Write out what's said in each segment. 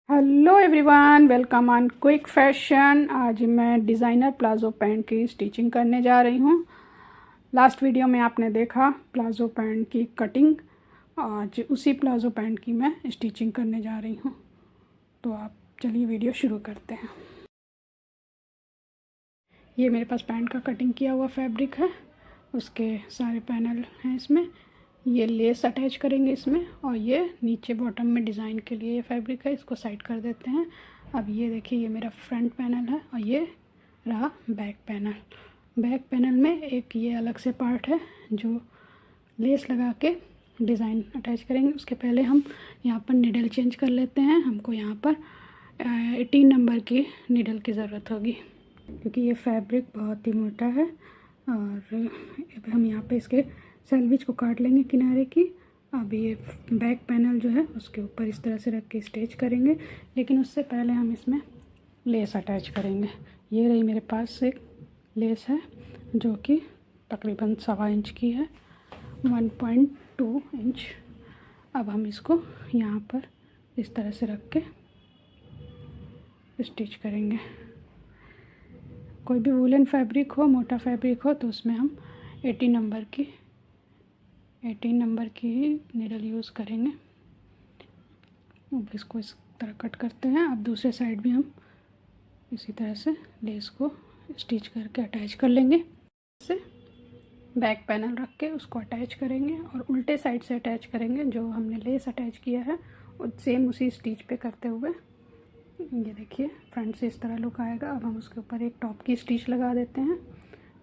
Hello everyone, welcome on quick fashion. आज मैं designer palazzo pant की स्टिचिंग करने जा रही हूँ। लास्ट वीडियो में आपने देखा प्लाज़ो पैंट की कटिंग, आज उसी प्लाज़ो पैंट की मैं स्टिचिंग करने जा रही हूँ। तो आप चलिए वीडियो शुरू करते हैं। ये मेरे पास पैंट का कटिंग किया हुआ फैब्रिक है, उसके सारे पैनल हैं इसमें। ये लेस अटैच करेंगे इसमें, और ये नीचे बॉटम में डिज़ाइन के लिए ये फैब्रिक है, इसको साइड कर देते हैं। अब ये देखिए, ये मेरा फ्रंट पैनल है और ये रहा बैक पैनल। बैक पैनल में एक ये अलग से पार्ट है जो लेस लगा के डिज़ाइन अटैच करेंगे। उसके पहले हम यहाँ पर निडल चेंज कर लेते हैं। हमको यहाँ पर 18 नंबर की निडल की ज़रूरत होगी, क्योंकि ये फैब्रिक बहुत ही मोटा है। और हम यहाँ पे इसके सैलविज को काट लेंगे किनारे की। अब ये बैक पैनल जो है उसके ऊपर इस तरह से रख के स्टिच करेंगे, लेकिन उससे पहले हम इसमें लेस अटैच करेंगे। ये रही मेरे पास एक लेस है जो कि तकरीबन 1.25 इंच की है, 1.2 इंच। अब हम इसको यहाँ पर इस तरह से रख के स्टिच करेंगे। कोई भी वूलन फैब्रिक हो, मोटा फैब्रिक हो, तो उसमें हम 18 नंबर की नीडल यूज़ करेंगे। अब इसको इस तरह कट करते हैं। अब दूसरे साइड भी हम इसी तरह से लेस को स्टिच करके अटैच कर लेंगे। से बैक पैनल रख के उसको अटैच करेंगे और उल्टे साइड से अटैच करेंगे। जो हमने लेस अटैच किया है और सेम उसी स्टिच पे करते हुए, ये देखिए फ्रंट से इस तरह लुक आएगा। अब हम उसके ऊपर एक टॉप की स्टिच लगा देते हैं।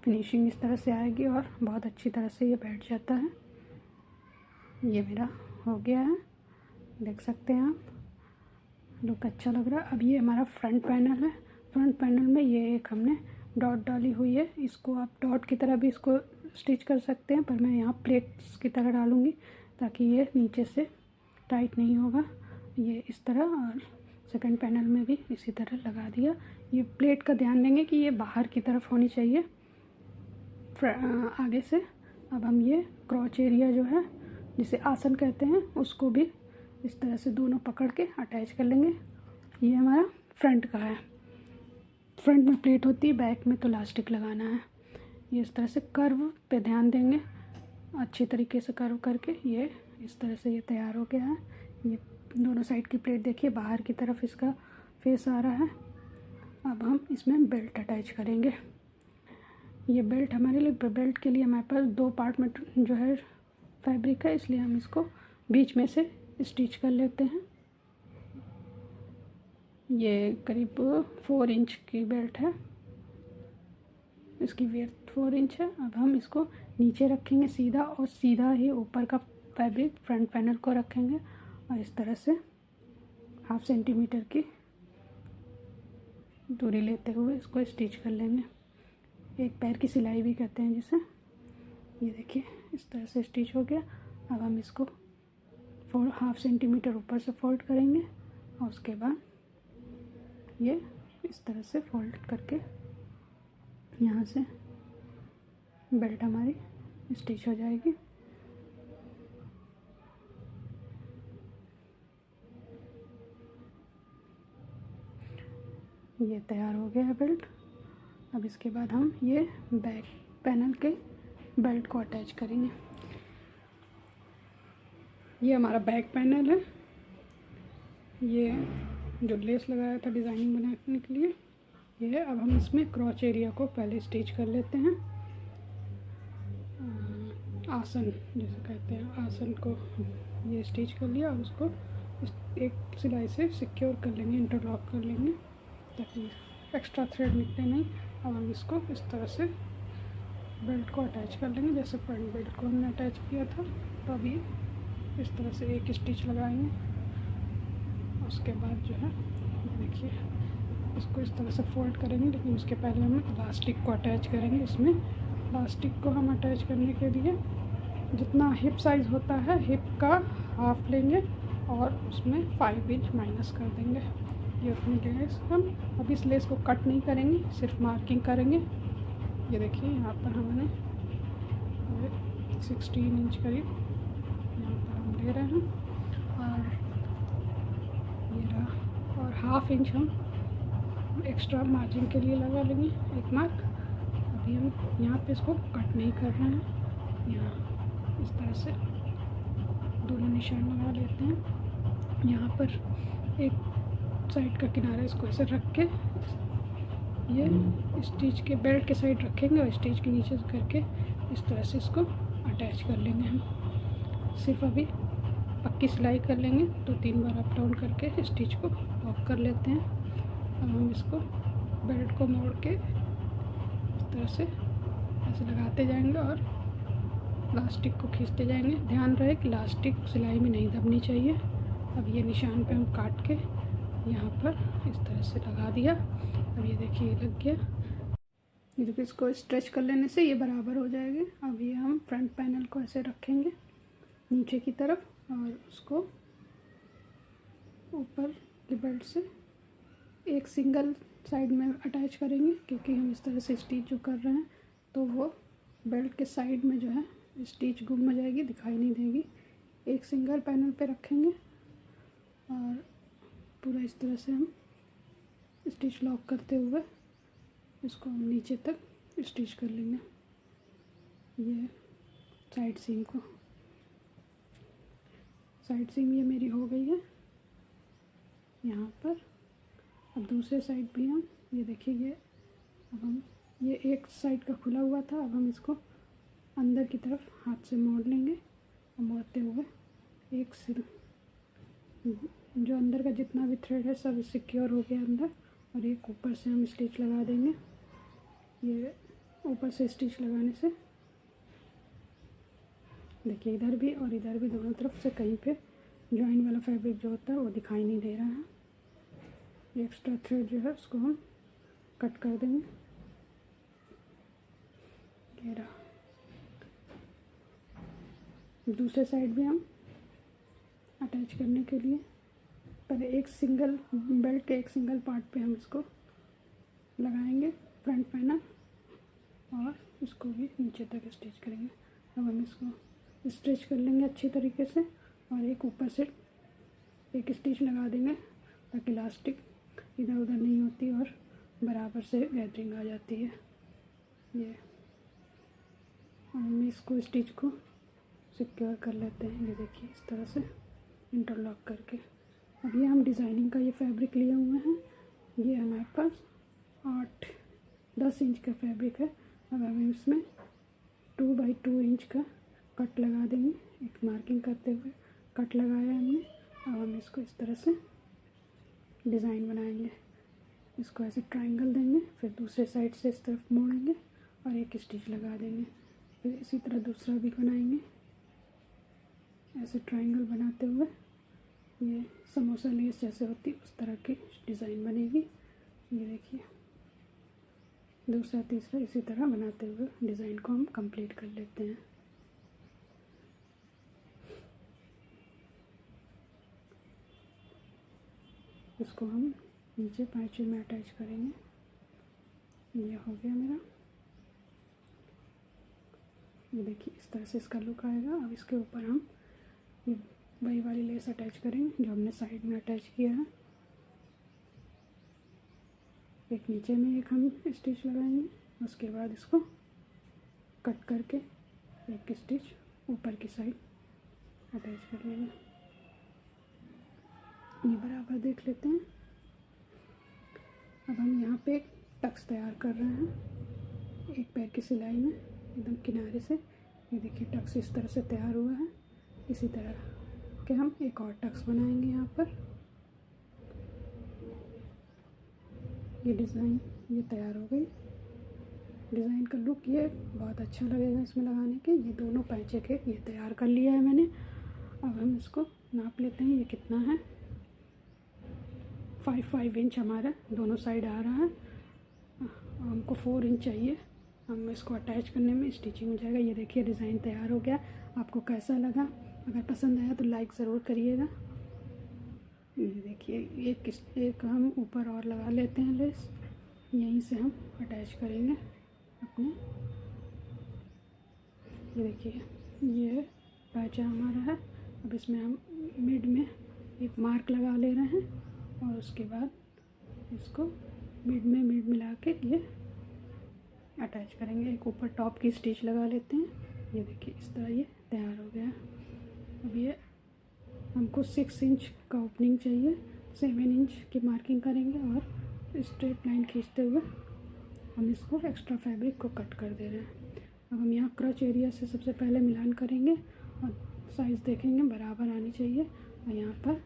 फिनिशिंग इस तरह से आएगी और बहुत अच्छी तरह से ये बैठ जाता है। ये मेरा हो गया है, देख सकते हैं आप, लुक अच्छा लग रहा है। अब ये हमारा फ्रंट पैनल है। फ्रंट पैनल में ये एक हमने डॉट डाली हुई है, इसको आप डॉट की तरह भी इसको स्टिच कर सकते हैं, पर मैं यहाँ प्लेट्स की तरह डालूँगी ताकि ये नीचे से टाइट नहीं होगा। ये इस तरह, और सेकंड पैनल में भी इसी तरह लगा दिया। ये प्लेट का ध्यान देंगे कि ये बाहर की तरफ होनी चाहिए आगे से। अब हम ये क्रॉच एरिया जो है, जिसे आसन कहते हैं, उसको भी इस तरह से दोनों पकड़ के अटैच कर लेंगे। ये हमारा फ्रंट का है। फ्रंट में प्लेट होती है, बैक में तो इलास्टिक लगाना है। ये इस तरह से कर्व पे ध्यान देंगे, अच्छी तरीके से कर्व करके ये इस तरह से ये तैयार हो गया है। ये दोनों साइड की प्लेट देखिए, बाहर की तरफ इसका फेस आ रहा है। अब हम इसमें बेल्ट अटैच करेंगे। ये बेल्ट हमारे लिए, बेल्ट के लिए हमारे पास 2 पार्ट में जो है फैब्रिक है, इसलिए हम इसको बीच में से स्टिच कर लेते हैं। ये करीब 4 इंच की बेल्ट है, इसकी वेट 4 इंच है। अब हम इसको नीचे रखेंगे सीधा, और सीधा ही ऊपर का फैब्रिक फ्रंट पैनल को रखेंगे और इस तरह से 1/2 सेंटीमीटर की दूरी लेते हुए इसको स्टिच कर लेंगे। एक पैर की सिलाई भी कहते हैं जिसे। ये देखिए इस तरह से स्टिच हो गया। अब हम इसको 1/2 सेंटीमीटर ऊपर से फोल्ड करेंगे और उसके बाद ये इस तरह से फोल्ड करके यहाँ से बेल्ट हमारी स्टिच हो जाएगी। ये तैयार हो गया है बेल्ट। अब इसके बाद हम ये बैक पैनल के बेल्ट को अटैच करेंगे। ये हमारा बैक पैनल है। ये जो लेस लगाया था डिज़ाइनिंग बनाने के लिए, ये है। अब हम इसमें क्रॉच एरिया को पहले स्टिच कर लेते हैं। आसन जैसे कहते हैं, आसन को ये स्टिच कर लिया और उसको एक सिलाई से सिक्योर कर लेंगे, इंटरलॉक कर लेंगे ताकि एक्स्ट्रा थ्रेड निकले नहीं। अब हम इसको इस तरह से बेल्ट को अटैच कर लेंगे, जैसे फ्रंट बेल्ट को हमने अटैच किया था। तो अभी इस तरह से एक स्टिच लगाएंगे। उसके बाद जो है देखिए, इसको इस तरह से फोल्ड करेंगे, लेकिन उसके पहले हम इलास्टिक को अटैच करेंगे। इसमें इलास्टिक को हम अटैच करने के लिए जितना हिप साइज़ होता है, हिप का हाफ लेंगे और उसमें 5 इंच माइनस कर देंगे। ये अपनी लेस हम अभी इस लेस को कट नहीं करेंगे, सिर्फ मार्किंग करेंगे। ये देखिए यहाँ पर हमने 16 इंच करीब यहाँ पर हम ले रहे हैं, और ये रहा हाफ इंच हम एक्स्ट्रा मार्जिन के लिए लगा लेंगे एक मार्क। अभी हम यहाँ पे इसको कट नहीं कर रहे हैं, यहाँ इस तरह से दोनों निशान लगा लेते हैं। यहाँ पर एक साइड का किनारा इसको ऐसे रख के ये स्टिच के बेल्ट के साइड रखेंगे और स्टिच के नीचे से करके इस तरह से इसको अटैच कर लेंगे हम। सिर्फ अभी पक्की सिलाई कर लेंगे, 2-3 बार अप डाउन करके स्टिच को लॉक कर लेते हैं। अब हम इसको बेल्ट को मोड़ के इस तरह से ऐसे लगाते जाएंगे और लास्टिक को खींचते जाएंगे। ध्यान रहे कि लास्टिक सिलाई में नहीं दबनी चाहिए। अब ये निशान पे हम काट के यहाँ पर इस तरह से लगा दिया। अब ये देखिए ये लग गया। ये देखिए इसको स्ट्रेच कर लेने से ये बराबर हो जाएगी। अब ये हम फ्रंट पैनल को ऐसे रखेंगे नीचे की तरफ और उसको ऊपर की बेल्ट से एक सिंगल साइड में अटैच करेंगे, क्योंकि हम इस तरह से स्टिच जो कर रहे हैं तो वो बेल्ट के साइड में जो है स्टिच गुम हो जाएगी, दिखाई नहीं देगी। एक सिंगल पैनल पे रखेंगे और पूरा इस तरह से हम स्टिच लॉक करते हुए इसको हम नीचे तक स्टिच कर लेंगे ये साइड सीम को। साइड सीम ये मेरी हो गई है यहाँ पर। अब दूसरे साइड भी हम ये देखिए ये अब हम ये एक साइड का खुला हुआ था, अब हम इसको अंदर की तरफ हाथ से मोड़ लेंगे और मोड़ते हुए एक सिर जो अंदर का जितना भी थ्रेड है सब सिक्योर हो गया अंदर, और एक ऊपर से हम स्टिच लगा देंगे। ये ऊपर से स्टिच लगाने से देखिए इधर भी और इधर भी दोनों तरफ से कहीं पे जॉइन वाला फैब्रिक जो होता है वो दिखाई नहीं दे रहा है। ये एक्स्ट्रा थ्रेड जो है उसको हम कट कर देंगे। ये रहा। दूसरे साइड भी हम अटैच करने के लिए पहले एक सिंगल बेल्ट के एक सिंगल पार्ट पे हम इसको लगाएंगे फ्रंट पैनल और इसको भी नीचे तक स्टिच करेंगे। अब हम इसको स्टिच कर लेंगे अच्छी तरीके से और एक ऊपर से एक स्टिच लगा देंगे ताकि इलास्टिक इधर उधर नहीं होती और बराबर से गैदरिंग आ जाती है। ये हम इसको स्टिच को सिक्योर कर लेते हैं। ये देखिए इस तरह से इंटरलॉक करके। अब ये हम डिज़ाइनिंग का ये फैब्रिक लिए हुए हैं। ये हमारे पास 8-10 इंच का फैब्रिक है। अब हम इसमें 2x2 इंच का कट लगा देंगे। एक मार्किंग करते हुए कट लगाया हमने। अब हम इसको इस तरह से डिज़ाइन बनाएंगे। इसको ऐसे ट्रायंगल देंगे, फिर दूसरे साइड से इस तरफ मोड़ेंगे और एक स्टिच लगा देंगे। फिर इसी तरह दूसरा भी बनाएंगे। ऐसे ट्रायंगल बनाते हुए ये समोसा लेस जैसे होती है उस तरह की डिज़ाइन बनेगी। ये देखिए दूसरा तीसरा इसी तरह बनाते हुए डिज़ाइन को हम कंप्लीट कर लेते हैं। इसको हम नीचे पैंचू में अटैच करेंगे। ये हो गया मेरा। ये देखिए इस तरह से इसका लुक आएगा। अब इसके ऊपर हम ये वही वाली लेस अटैच करेंगे जो हमने साइड में अटैच किया है। एक नीचे में एक हम स्टिच लगाएंगे, उसके बाद इसको कट करके एक स्टिच ऊपर की साइड अटैच कर लेंगे। ये बराबर देख लेते हैं। अब हम यहाँ पे टक्स तैयार कर रहे हैं एक पैर की सिलाई में एकदम किनारे से। ये देखिए टक्स इस तरह से तैयार हुआ है। इसी तरह के हम एक और टक्स बनाएंगे यहाँ पर। ये डिज़ाइन ये तैयार हो गई। डिज़ाइन का लुक ये बहुत अच्छा लगेगा इसमें लगाने के। ये दोनों पैंचे के ये तैयार कर लिया है मैंने। अब हम इसको नाप लेते हैं। ये कितना है 5 इंच हमारा दोनों साइड आ रहा है। हमको 4 इंच चाहिए। हम इसको अटैच करने में स्टिचिंग हो जाएगा। ये देखिए डिज़ाइन तैयार हो गया। आपको कैसा लगा? अगर पसंद आया तो लाइक ज़रूर करिएगा। ये देखिए एक हम ऊपर और लगा लेते हैं लेस। यहीं से हम अटैच करेंगे अपने। ये देखिए ये पैचा हमारा है। अब इसमें हम मिड में एक मार्क लगा ले रहे हैं और उसके बाद इसको मिड में मिड मिला के ये अटैच करेंगे। एक ऊपर टॉप की स्टिच लगा लेते हैं। ये देखिए इस तरह ये तैयार हो गया है। अब ये हमको 6 इंच का ओपनिंग चाहिए, 7 इंच की मार्किंग करेंगे और स्ट्रेट लाइन खींचते हुए हम इसको एक्स्ट्रा फैब्रिक को कट कर दे रहे हैं। अब हम यहाँ क्रच एरिया से सबसे पहले मिलान करेंगे और साइज़ देखेंगे बराबर आनी चाहिए। और यहाँ पर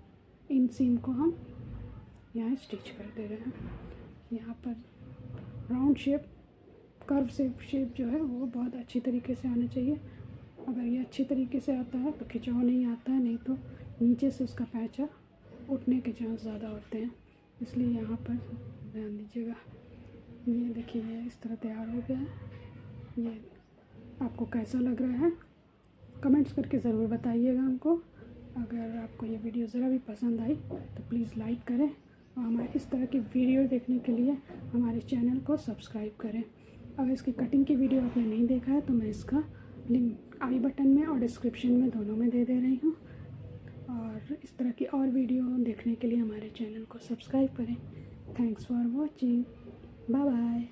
इन सीम को हम यहाँ स्टिच कर दे रहे हैं। यहाँ पर राउंड शेप, कर्व शेप जो है वो बहुत अच्छी तरीके से आना चाहिए। अगर ये अच्छी तरीके से आता है तो खिंचाव नहीं आता है, नहीं तो नीचे से उसका पैचा उठने के चांस ज़्यादा होते हैं, इसलिए यहाँ पर ध्यान दीजिएगा। ये देखिए ये इस तरह तैयार हो गया है। ये आपको कैसा लग रहा है कमेंट्स करके ज़रूर बताइएगा हमको। अगर आपको ये वीडियो ज़रा भी पसंद आई तो प्लीज़ लाइक करें और हमारे इस तरह की वीडियो देखने के लिए हमारे चैनल को सब्सक्राइब करें। अगर इसकी कटिंग की वीडियो आपने नहीं देखा है तो मैं इसका लिंक आई बटन में और डिस्क्रिप्शन में दोनों में दे रही हूँ। और इस तरह की और वीडियो देखने के लिए हमारे चैनल को सब्सक्राइब करें। Thanks for watching, bye bye.